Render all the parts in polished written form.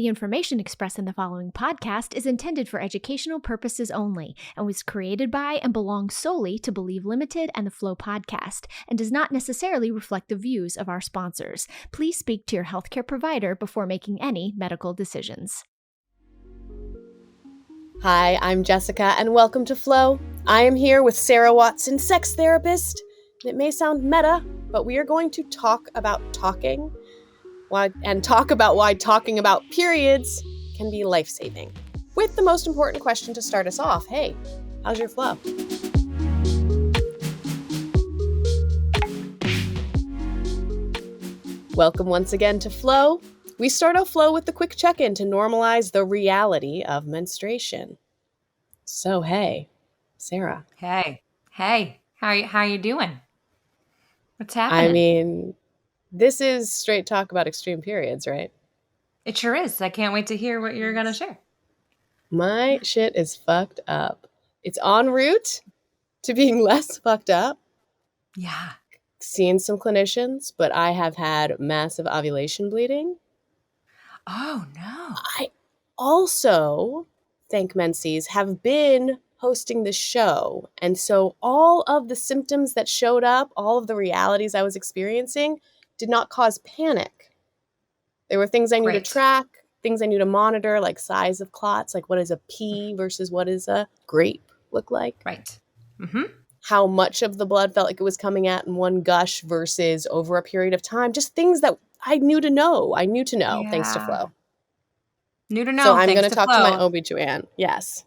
The information expressed in the following podcast is intended for educational purposes only and was created by and belongs solely to Believe Limited and the Flow podcast and does not necessarily reflect the views of our sponsors. Please speak to your healthcare provider before making any medical decisions. Hi, I'm Jessica, and welcome to Flow. I am here with Sarah Watson, sex therapist. It may sound meta, but we are going to talk about talking, talk about why talking about periods can be life-saving. With the most important question to start us off, hey, how's your flow? Welcome once again to Flow. We start our flow with the quick check-in to normalize the reality of menstruation. So, hey, Sarah. Hey, how you doing? What's happening? I mean, this is straight talk about extreme periods, right? It sure is. I can't wait to hear what you're going to share. My shit is fucked up. It's en route to being less fucked up. Yeah. Seen some clinicians, but I have had massive ovulation bleeding. Oh, no. I also, thank Menses, have been hosting the show. And so all of the symptoms that showed up, all of the realities I was experiencing did not cause panic. There were things I knew to track, things I knew to monitor, like size of clots, like what does a pea versus what does a grape look like? Right. Mm-hmm. How much of the blood felt like it was coming out in one gush versus over a period of time. Just things that I knew to know. Thanks to Flow. Knew to know. So I'm going to talk to my OB-GYN. Yes.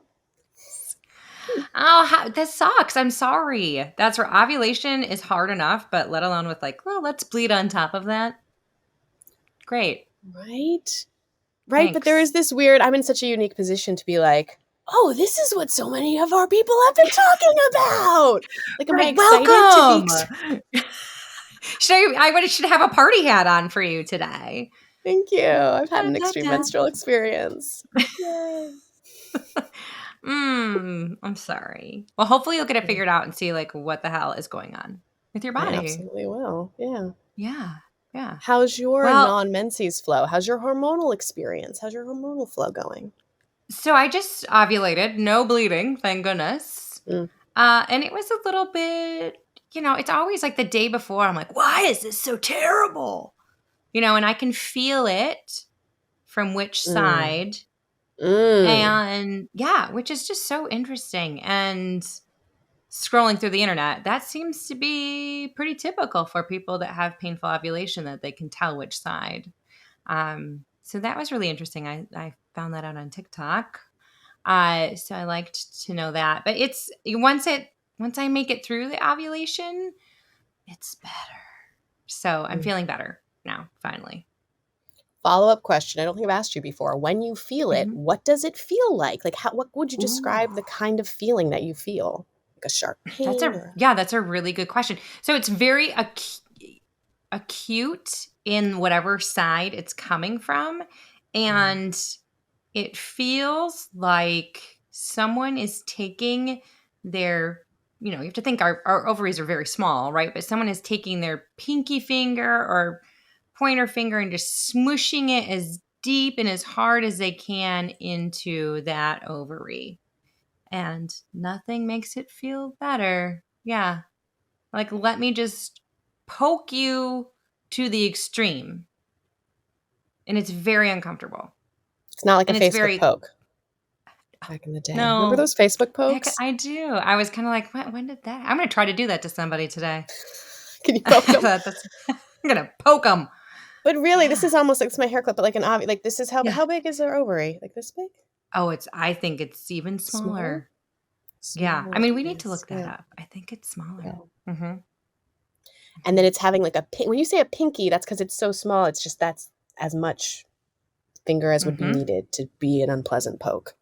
Oh, that sucks. I'm sorry. That's where ovulation is hard enough, but let alone with let's bleed on top of that. Great. Right? Thanks. But there is this weird, I'm in such a unique position to be like, oh, this is what so many of our people have been talking about. Like, am I excited to be... I should have a party hat on for you today. Thank you. I've had an extreme menstrual experience. Yay. I'm sorry. Well, hopefully you'll get it figured out and see what the hell is going on with your body. I absolutely will. Yeah. Yeah. How's your non-menses flow? How's your hormonal experience? How's your hormonal flow going? So I just ovulated, no bleeding, thank goodness. And it was a little bit, it's always like the day before. I'm like, why is this so terrible? And I can feel it from which side. And yeah, which is just so interesting. And scrolling through the internet, that seems to be pretty typical for people that have painful ovulation, that they can tell which side. So that was really interesting. I found that out on TikTok. So I liked to know that. But it's once I make it through the ovulation, it's better. So I'm feeling better now, finally. Follow-up question. I don't think I've asked you before. When you feel it, what does it feel like? Like, what would you describe the kind of feeling that you feel? Like a sharp pain? That's a really good question. So it's very acute in whatever side it's coming from. And it feels like someone is taking their, you have to think our ovaries are very small, right? But someone is taking their pinky finger or pointer finger and just smushing it as deep and as hard as they can into that ovary. And nothing makes it feel better. Yeah. Like, let me just poke you to the extreme. And it's very uncomfortable. It's not like a Facebook poke. Back in the day. No. Remember those Facebook pokes? Heck, I do. I was kind of like, when did that? I'm going to try to do that to somebody today. Can you poke them? I'm going to poke them. But really, this is almost like, it's my hair clip, but like an ovary. Like, this is how big is their ovary? Like this big? Oh, I think it's even smaller. Yeah. I mean, we need to look that up. I think it's smaller. Yeah. Mm-hmm. And then it's having like when you say a pinky, that's because it's so small. It's just, that's as much finger as would be needed to be an unpleasant poke.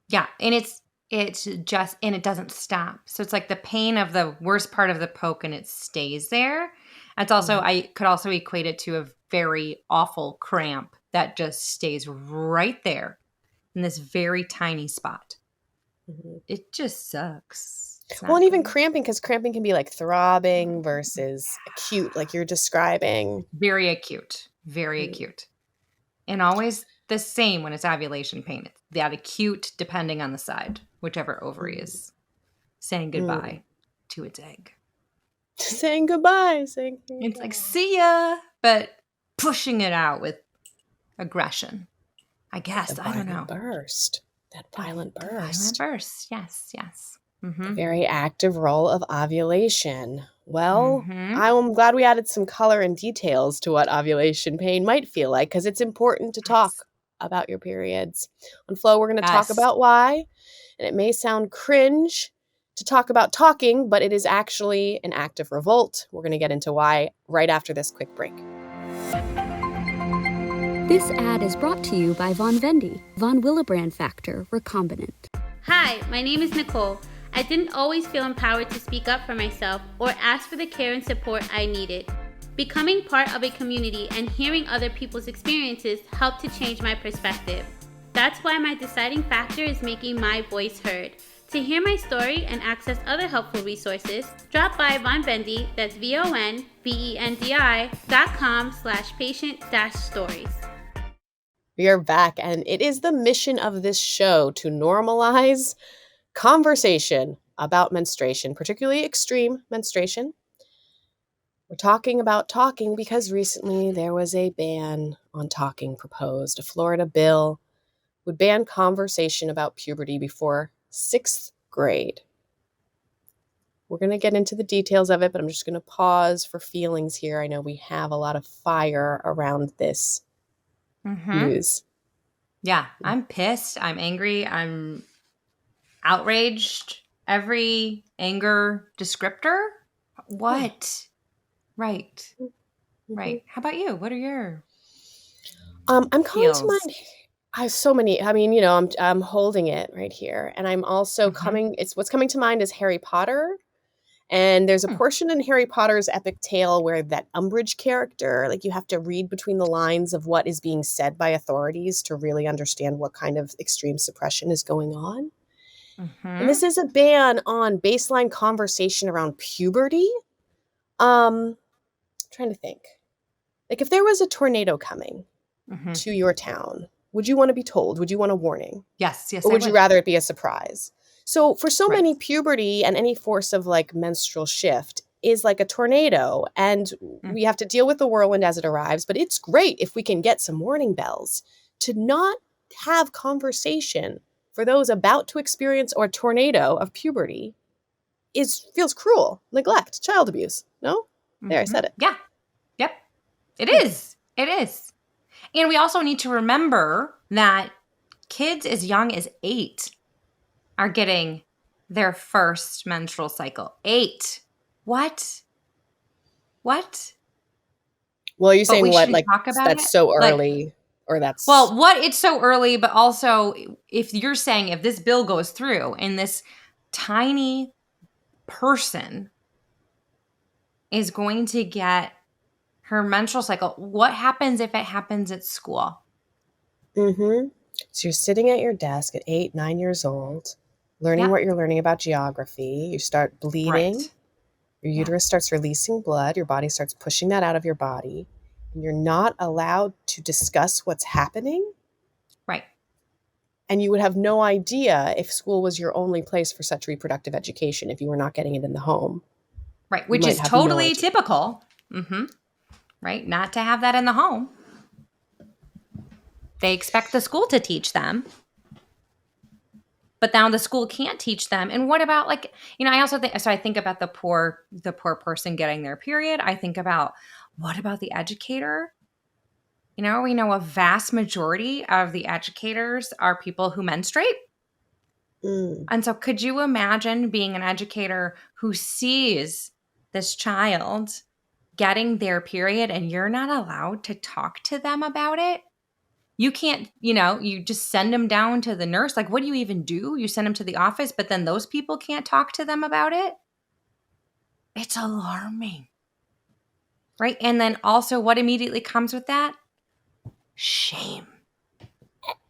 Yeah. And it doesn't stop. So it's like the pain of the worst part of the poke and it stays there. It's also, I could also equate it to a very awful cramp that just stays right there in this very tiny spot. It just sucks. Well, and even cramping, because cramping can be like throbbing versus acute, like you're describing. Very acute. Very acute. And always the same when it's ovulation pain. It's that acute, depending on the side, whichever ovary is saying goodbye to its egg. Saying goodbye. It's like, see ya, but pushing it out with aggression. I guess. I don't know. That violent burst. Violent burst. Yes, yes. The very active role of ovulation. Well, I'm glad we added some color and details to what ovulation pain might feel like, because it's important to talk about your periods. On Flow, we're going to talk about why, and it may sound cringe to talk about talking, but it is actually an act of revolt. We're going to get into why right after this quick break. This ad is brought to you by Von Vendi, Von Willebrand Factor Recombinant. Hi, my name is Nicole. I didn't always feel empowered to speak up for myself or ask for the care and support I needed. Becoming part of a community and hearing other people's experiences helped to change my perspective. That's why my deciding factor is making my voice heard. To hear my story and access other helpful resources, drop by Von Vendi, that's VONVENDI.com/patient-stories. We are back, and it is the mission of this show to normalize conversation about menstruation, particularly extreme menstruation. We're talking about talking because recently there was a ban on talking proposed. A Florida bill would ban conversation about puberty before 6th grade. We're going to get into the details of it, but I'm just going to pause for feelings here. I know we have a lot of fire around this news. Yeah, I'm pissed. I'm angry. I'm outraged. Every anger descriptor. What? Right. Right. How about you? What are your I'm calling feels? to mind. I have so many. I mean, you know, I'm holding it right here, and I'm also what's coming to mind is Harry Potter. And there's a portion in Harry Potter's epic tale where that Umbridge character, like, you have to read between the lines of what is being said by authorities to really understand what kind of extreme suppression is going on. And this is a ban on baseline conversation around puberty. Trying to think. Like, if there was a tornado coming to your town, would you want to be told? Would you want a warning? Yes, Or would you rather it be a surprise? So for so many, puberty and any force of like menstrual shift is like a tornado, and we have to deal with the whirlwind as it arrives. But it's great if we can get some warning bells. To not have conversation for those about to experience a tornado of puberty feels cruel, neglect, child abuse. No? There, I said it. Yeah. Yep. It is. It is. And we also need to remember that kids as young as 8 are getting their first menstrual cycle. 8. What? Well, are you saying what, like, that's so early, like, or that's... Well, it's so early, but also if you're saying if this bill goes through and this tiny person is going to get her menstrual cycle, what happens if it happens at school? So you're sitting at your desk at 8, 9 years old, learning what you're learning about geography. You start bleeding. Right. Your uterus starts releasing blood. Your body starts pushing that out of your body. And you're not allowed to discuss what's happening. Right. And you would have no idea if school was your only place for such reproductive education if you were not getting it in the home. Right, which is totally typical. Right, not to have that in the home. They expect the school to teach them. But now the school can't teach them. And what about, like, you know, I also think, so I think about the poor person getting their period. I think about, what about the educator? You know, we know a vast majority of the educators are people who menstruate. And so could you imagine being an educator who sees this child getting their period and you're not allowed to talk to them about it? You can't, you know, you just send them down to the nurse. Like, what do you even do? You send them to the office, but then those people can't talk to them about it? It's alarming. Right? And then also what immediately comes with that? Shame.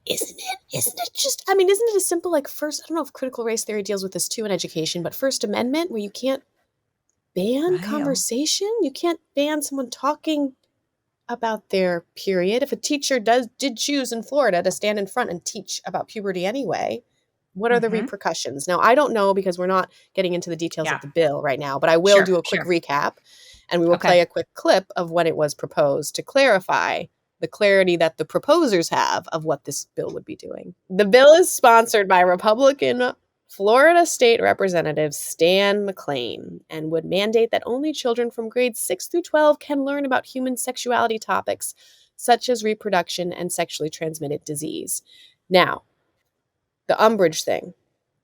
Isn't it just, I mean, isn't it as simple like first, I don't know if critical race theory deals with this too in education, but First Amendment, where you can't ban conversation? You can't ban someone talking about their period, if a teacher did choose in Florida to stand in front and teach about puberty anyway, what are the repercussions? Now, I don't know because we're not getting into the details of the bill right now, but I will do a quick recap, and we will play a quick clip of when it was proposed to clarify the clarity that the proposers have of what this bill would be doing. The bill is sponsored by Republican Florida State Representative Stan McClain and would mandate that only children from grades 6 through 12 can learn about human sexuality topics such as reproduction and sexually transmitted disease. Now, the umbrage thing,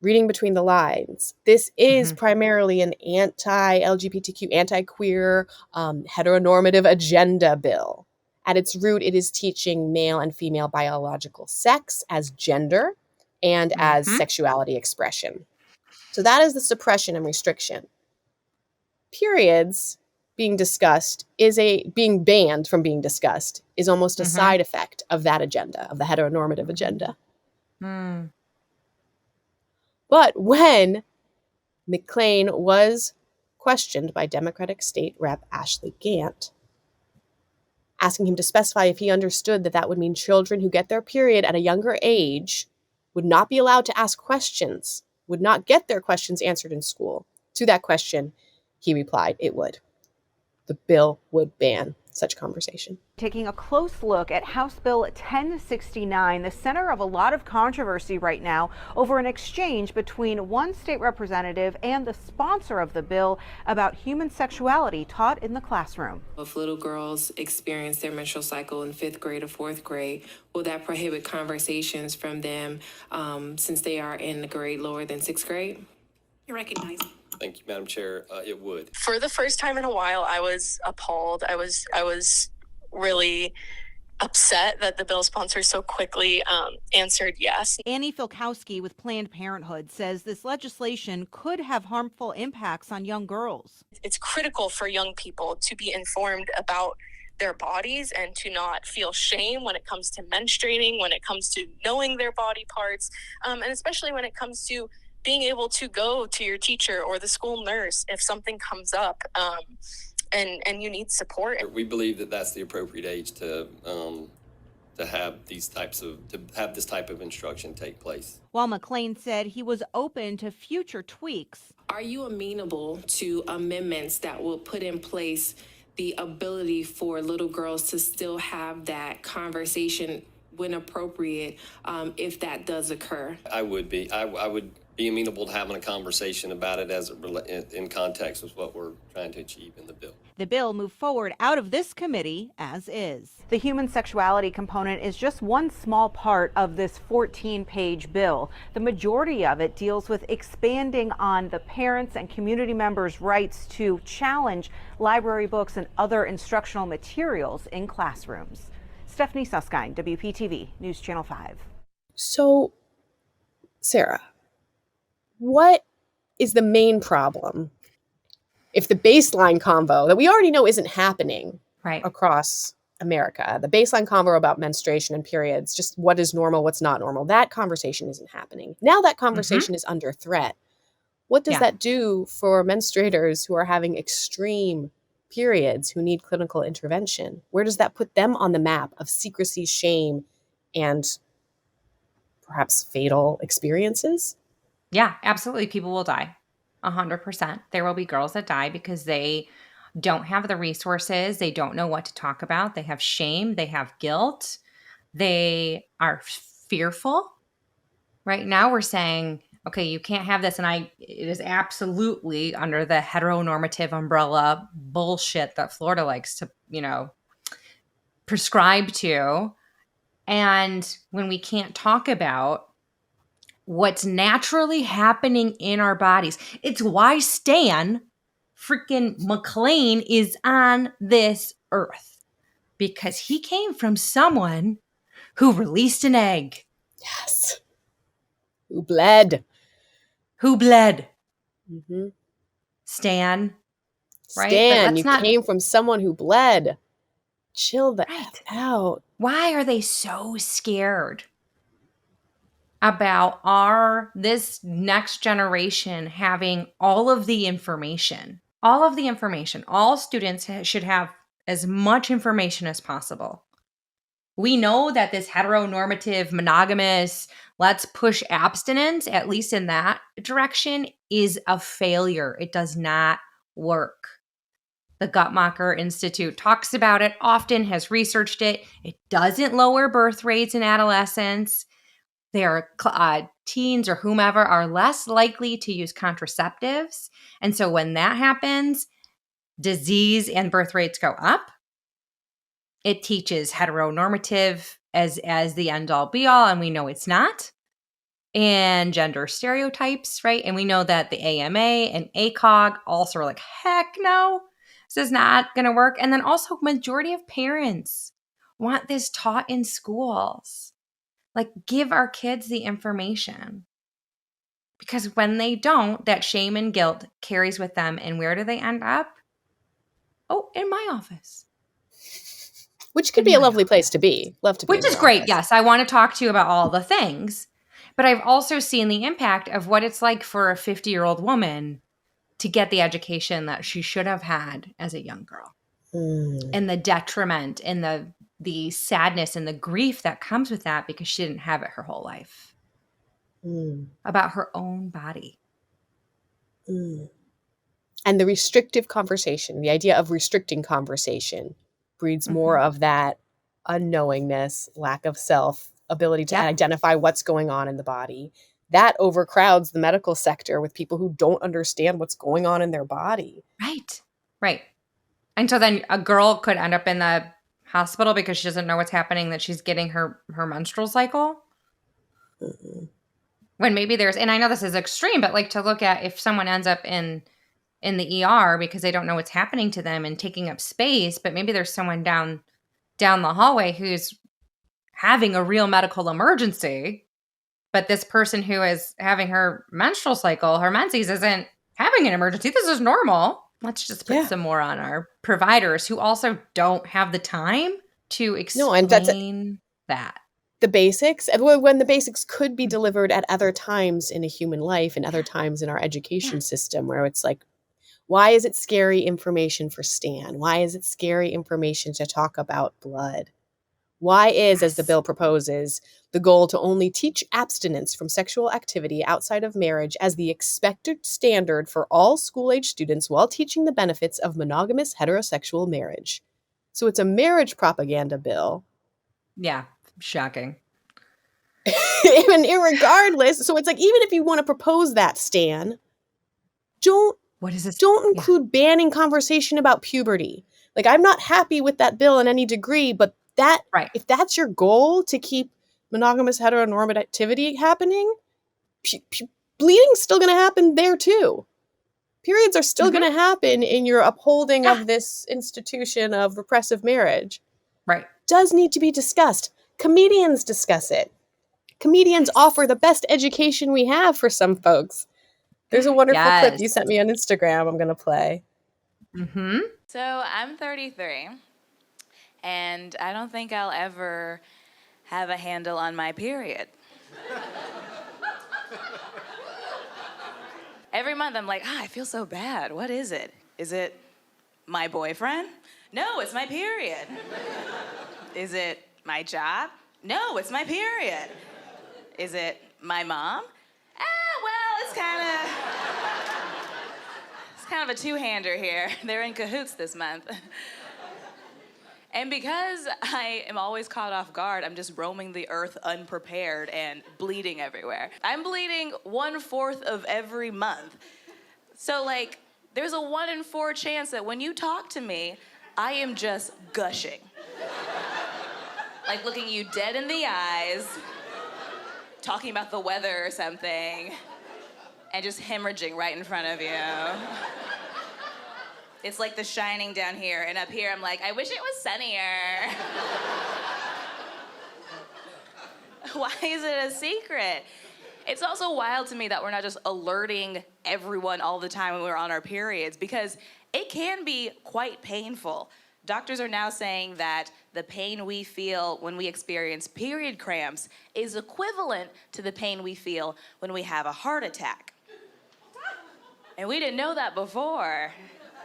reading between the lines. This is primarily an anti-LGBTQ, anti-queer, heteronormative agenda bill. At its root, it is teaching male and female biological sex as gender and as sexuality expression. So that is the suppression and restriction. Periods being discussed being banned from being discussed is almost a side effect of that agenda, of the heteronormative agenda. But when McClain was questioned by Democratic State Rep. Ashley Gant, asking him to specify if he understood that would mean children who get their period at a younger age would not be allowed to ask questions, would not get their questions answered in school. To that question, he replied, it would. The bill would ban such conversation. Taking a close look at House Bill 1069, the center of a lot of controversy right now over an exchange between one state representative and the sponsor of the bill about human sexuality taught in the classroom. If little girls experience their menstrual cycle in 5th grade or 4th grade, will that prohibit conversations from them since they are in a grade lower than 6th grade? You're recognized. Thank you, Madam Chair. It would. For the first time in a while, I was appalled. I was really upset that the bill sponsor so quickly answered yes. Annie Filkowski with Planned Parenthood says this legislation could have harmful impacts on young girls. It's critical for young people to be informed about their bodies and to not feel shame when it comes to menstruating, when it comes to knowing their body parts, and especially when it comes to being able to go to your teacher or the school nurse if something comes up and you need support. We believe that that's the appropriate age to have this type of instruction take place. While McClain said he was open to future tweaks. Are you amenable to amendments that will put in place the ability for little girls to still have that conversation when appropriate, if that does occur? I would be amenable to having a conversation about it as in context with what we're trying to achieve in the bill. The bill moved forward out of this committee as is. The human sexuality component is just one small part of this 14-page bill. The majority of it deals with expanding on the parents' and community members' rights to challenge library books and other instructional materials in classrooms. Stephanie Suskind, WPTV News Channel 5. So, Sarah, what is the main problem if the baseline convo that we already know isn't happening across America, the baseline convo about menstruation and periods, just what is normal, what's not normal, that conversation isn't happening. Now that conversation is under threat. What does that do for menstruators who are having extreme periods, who need clinical intervention? Where does that put them on the map of secrecy, shame, and perhaps fatal experiences? Yeah, absolutely. People will die. 100%. There will be girls that die because they don't have the resources. They don't know what to talk about. They have shame. They have guilt. They are fearful. Right now we're saying, okay, you can't have this. And it is absolutely under the heteronormative umbrella bullshit that Florida likes to, prescribe to. And when we can't talk about what's naturally happening in our bodies, it's why Stan freaking McClain is on this earth, because he came from someone who released an egg. Yes. Who bled. Mm-hmm. Stan. Right? Stan, you came from someone who bled. Chill the F out. Why are they so scared about this next generation having all of the information? All of the information. All students should have as much information as possible. We know that this heteronormative, monogamous, let's push abstinence, at least in that direction, is a failure. It does not work. The Guttmacher Institute talks about it often, has researched it. It doesn't lower birth rates in adolescents. Their teens or whomever are less likely to use contraceptives. And so when that happens, disease and birth rates go up. It teaches heteronormative as the end all be all, and we know it's not. And gender stereotypes, right? And we know that the AMA and ACOG also are like, heck no, this is not going to work. And then also majority of parents want this taught in schools. Like, give our kids the information. Because when they don't, that shame and guilt carries with them. And where do they end up? Oh, in my office. Which could be a lovely place to be. Love to be. Which is great. Yes, I want to talk to you about all the things. But I've also seen the impact of what it's like for a 50-year-old woman to get the education that she should have had as a young girl. And the detriment and the sadness and the grief that comes with that because she didn't have it her whole life. About her own body. And the restrictive conversation, the idea of restricting conversation breeds more of that unknowingness, lack of self, ability to identify what's going on in the body. That overcrowds the medical sector with people who don't understand what's going on in their body. Right. And so then a girl could end up in the hospital because she doesn't know what's happening, that she's getting her menstrual cycle. When maybe and I know this is extreme, but like to look at if someone ends up in the ER because they don't know what's happening to them and taking up space, but maybe there's someone down the hallway who's having a real medical emergency, but this person who is having her menstrual cycle, her menses, isn't having an emergency. This is normal. Let's just put some more on our providers who also don't have the time to explain that. The basics, when the basics could be delivered at other times in a human life and other times in our education system, where it's like, why is it scary information for Stan? Why is it scary information to talk about blood? Why is, as the bill proposes, the goal to only teach abstinence from sexual activity outside of marriage as the expected standard for all school-age students while teaching the benefits of monogamous heterosexual marriage? So it's a marriage propaganda bill. Yeah, shocking. And irregardless, so it's like, even if you want to propose that, Stan, don't include banning conversation about puberty. Like, I'm not happy with that bill in any degree, but if that's your goal, to keep monogamous heteronormativity happening, bleeding's still going to happen there too. Periods are still going to happen in your upholding of this institution of repressive marriage. Right. Does need to be discussed. Comedians discuss it. Comedians offer the best education we have for some folks. There's a wonderful clip you sent me on Instagram I'm going to play. So I'm 33, and I don't think I'll ever have a handle on my period. Every month I'm like, I feel so bad. What is it? Is it my boyfriend? No, it's my period. Is it my job? No, it's my period. Is it my mom? Well, it's kind of a two-hander here. They're in cahoots this month. And because I am always caught off guard, I'm just roaming the earth unprepared and bleeding everywhere. I'm bleeding 1/4 of every month. So, like, there's a 1 in 4 chance that when you talk to me, I am just gushing. Like, looking you dead in the eyes, talking about the weather or something, and just hemorrhaging right in front of you. It's like The Shining down here, and up here I'm like, I wish it was sunnier. Why is it a secret? It's also wild to me that we're not just alerting everyone all the time when we're on our periods, because it can be quite painful. Doctors are now saying that the pain we feel when we experience period cramps is equivalent to the pain we feel when we have a heart attack. And we didn't know that before.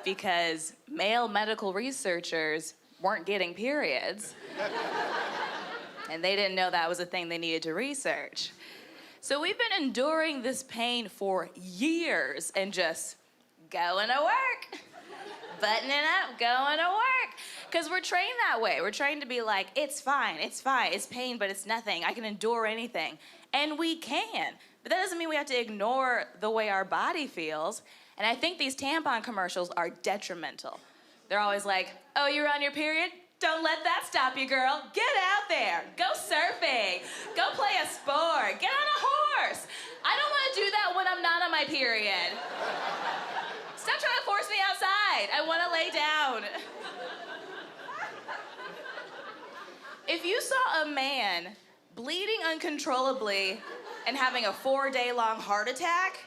because male medical researchers weren't getting periods. And they didn't know that was a thing they needed to research. So we've been enduring this pain for years and just going to work, buttoning up, going to work. Because we're trained that way. We're trained to be like, it's fine, it's pain, but it's nothing. I can endure anything. And we can. But that doesn't mean we have to ignore the way our body feels. And I think these tampon commercials are detrimental. They're always like, oh, you're on your period? Don't let that stop you, girl. Get out there. Go surfing. Go play a sport. Get on a horse. I don't want to do that when I'm not on my period. Stop trying to force me outside. I want to lay down. If you saw a man bleeding uncontrollably and having a 4-day-long heart attack,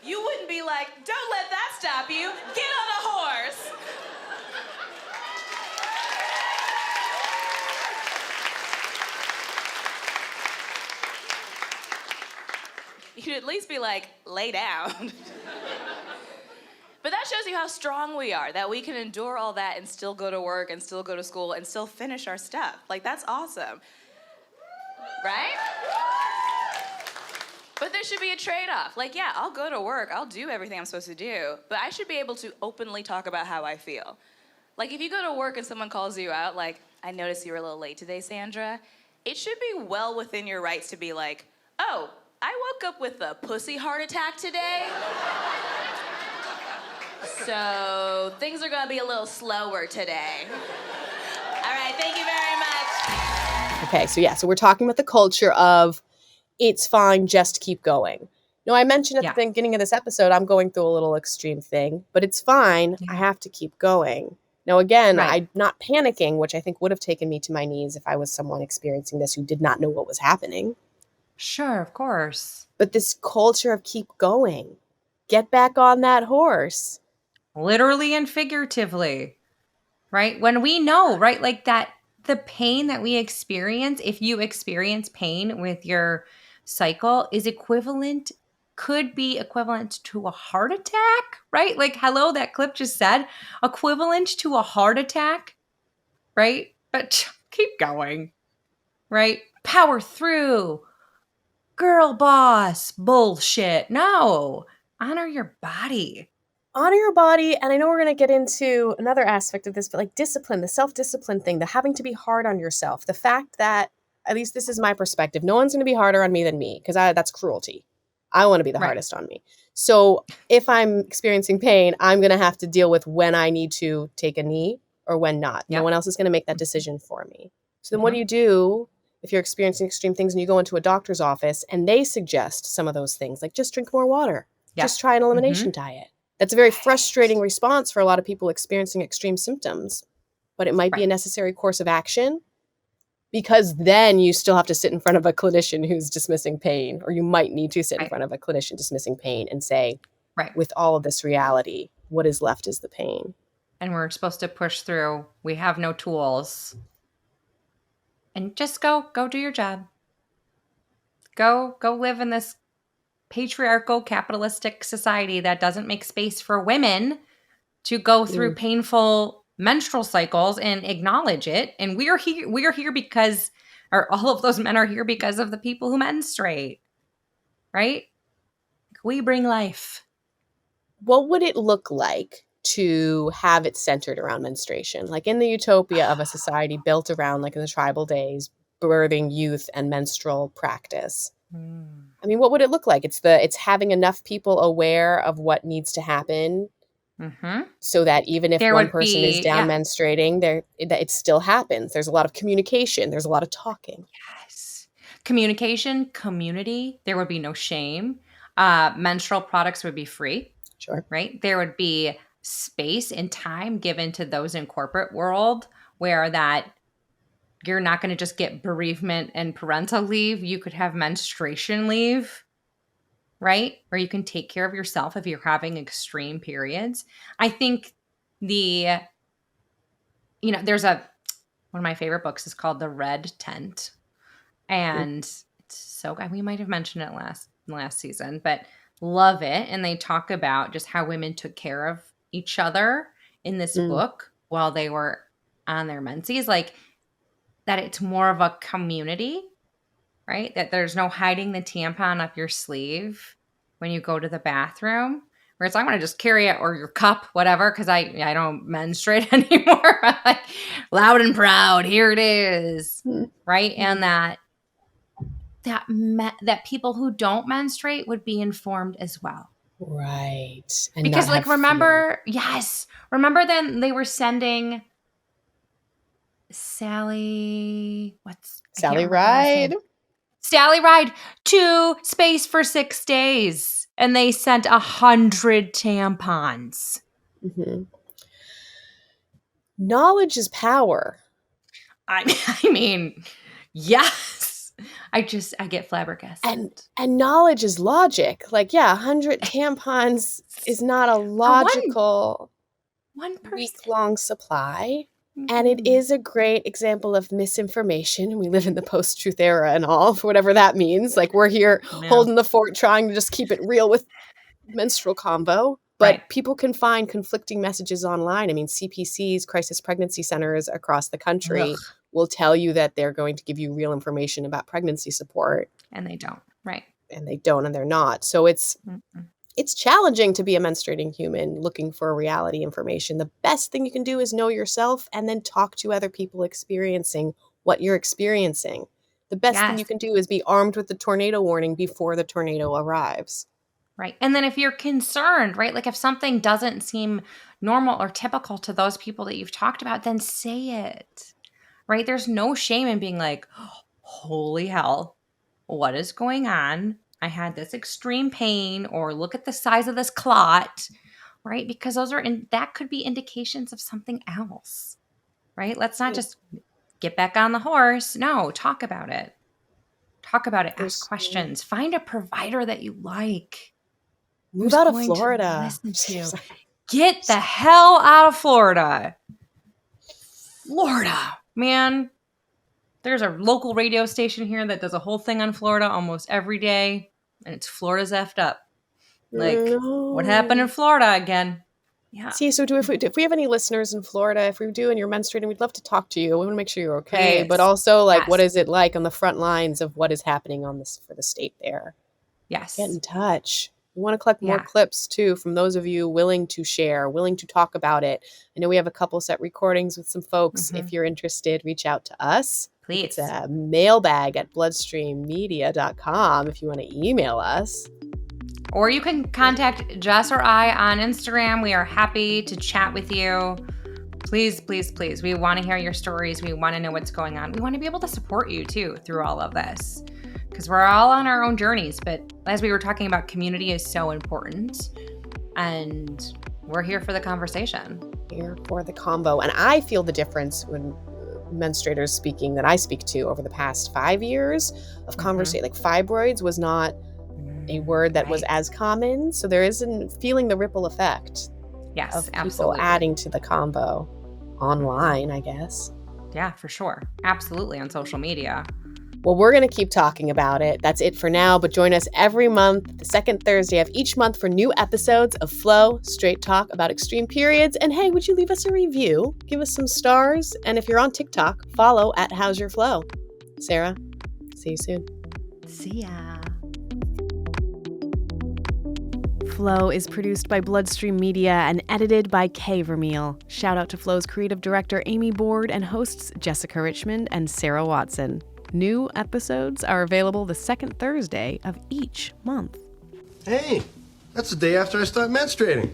you wouldn't be like, don't let that stop you. Get on a horse. You'd at least be like, lay down. But that shows you how strong we are, that we can endure all that and still go to work and still go to school and still finish our stuff. Like, that's awesome. Right? But there should be a trade-off. Like, yeah, I'll go to work, I'll do everything I'm supposed to do, but I should be able to openly talk about how I feel. Like, if you go to work and someone calls you out, like, I noticed you were a little late today, Sandra, it should be well within your rights to be like, oh, I woke up with a pussy heart attack today, so things are gonna be a little slower today. All right, thank you very much. Okay, so we're talking about the culture of it's fine, just keep going. No, I mentioned at the beginning of this episode, I'm going through a little extreme thing, but it's fine. I have to keep going. Now, again, I'm not panicking, which I think would have taken me to my knees if I was someone experiencing this who did not know what was happening. Sure, of course. But this culture of keep going, get back on that horse. Literally and figuratively, right? When we know, right, like that, the pain that we experience, if you experience pain with your cycle, is equivalent, could be equivalent to a heart attack, right? Like, hello, that clip just said equivalent to a heart attack, right? But keep going, right? Power through. Girl boss bullshit. No, honor your body. Honor your body, and I know we're going to get into another aspect of this, but like discipline, the self-discipline thing, the having to be hard on yourself, the fact that, at least this is my perspective, no one's going to be harder on me than me, because that's cruelty. I want to be the hardest on me. So if I'm experiencing pain, I'm going to have to deal with when I need to take a knee or when not. No one else is going to make that decision for me. So then what do you do if you're experiencing extreme things and you go into a doctor's office and they suggest some of those things, like just drink more water, just try an elimination diet? That's a very frustrating response for a lot of people experiencing extreme symptoms, but it might be a necessary course of action, because then you still have to sit in front of a clinician who's dismissing pain, or you might need to sit in front of a clinician dismissing pain and say, with all of this reality, what is left is the pain. And we're supposed to push through. We have no tools. And just go do your job. Go live in this patriarchal capitalistic society that doesn't make space for women to go through painful menstrual cycles and acknowledge it. And we are here because, or all of those men are here because of the people who menstruate, right? We bring life. What would it look like to have it centered around menstruation? Like in the utopia of a society built around, like in the tribal days, birthing, youth, and menstrual practice. I mean, what would it look like? It's having enough people aware of what needs to happen, so that even if one person is down menstruating, it still happens. There's a lot of communication. There's a lot of talking. Yes. Communication, community. There would be no shame. Menstrual products would be free. Sure. Right? There would be space and time given to those in corporate world where that you're not going to just get bereavement and parental leave. You could have menstruation leave, right? Where you can take care of yourself if you're having extreme periods. I think there's one of my favorite books is called The Red Tent. And it's so good. We might have mentioned it last season, but love it. And they talk about just how women took care of each other in this book while they were on their menses. Like that it's more of a community, right? That there's no hiding the tampon up your sleeve when you go to the bathroom. Where it's, I'm going to just carry it, or your cup, whatever, because I don't menstruate anymore. Like, loud and proud, here it is, right? And that people who don't menstruate would be informed as well. Right. And because not like, have remember then they were sending Sally Ride to space for 6 days. And they sent 100 tampons. Mm-hmm. Knowledge is power. I mean, yes. I get flabbergasted. And knowledge is logic. Like, 100 tampons is not a logical week-long supply. Mm-hmm. And it is a great example of misinformation. We live in the post-truth era and all, for whatever that means. Like, we're here holding the fort, trying to just keep it real with menstrual combo. But people can find conflicting messages online. I mean, CPCs, crisis pregnancy centers across the country will tell you that they're going to give you real information about pregnancy support. And they don't, right? And they don't, and they're not. So it's challenging to be a menstruating human looking for reality information. The best thing you can do is know yourself and then talk to other people experiencing what you're experiencing. The best thing you can do is be armed with the tornado warning before the tornado arrives. Right. And then if you're concerned, right, like if something doesn't seem normal or typical to those people that you've talked about, then say it, right? There's no shame in being like, holy hell, what is going on? I had this extreme pain, or look at the size of this clot, right? Because that could be indications of something else, right? Let's not just get back on the horse. No, talk about it. Talk about it. Ask questions. Find a provider that you like. Move out of Florida. Get the hell out of Florida. Florida, man. There's a local radio station here that does a whole thing on Florida almost every day, and it's Florida's effed up. Like, what happened in Florida again? Yeah. See, so if we have any listeners in Florida, if we do and you're menstruating, we'd love to talk to you. We want to make sure you're okay, but also like, what is it like on the front lines of what is happening for the state there? Yes. Get in touch. We want to collect more clips too from those of you willing to share, willing to talk about it. I know we have a couple set recordings with some folks. If you're interested, reach out to us. Please. It's a mailbag at bloodstreammedia.com if you want to email us. Or you can contact Jess or I on Instagram. We are happy to chat with you. Please, please, please. We want to hear your stories. We want to know what's going on. We want to be able to support you too through all of this, because we're all on our own journeys. But as we were talking about, community is so important, and we're here for the conversation. Here for the combo. And I feel the difference when menstruators speaking that I speak to over the past 5 years of conversation. Like, fibroids was not a word that was as common. So there isn't feeling the ripple effect. Yes, of people absolutely. Adding to the combo online, I guess. Yeah, for sure. Absolutely, on social media. Well, we're going to keep talking about it. That's it for now, but join us every month, the second Thursday of each month, for new episodes of Flow, straight talk about extreme periods. And hey, would you leave us a review? Give us some stars. And if you're on TikTok, follow at How's Your Flow. Sarah, see you soon. See ya. Flow is produced by Bloodstream Media and edited by Kay Vermeil. Shout out to Flow's creative director Amy Board and hosts Jessica Richmond and Sarah Watson. New episodes are available the second Thursday of each month. Hey, that's the day after I start menstruating.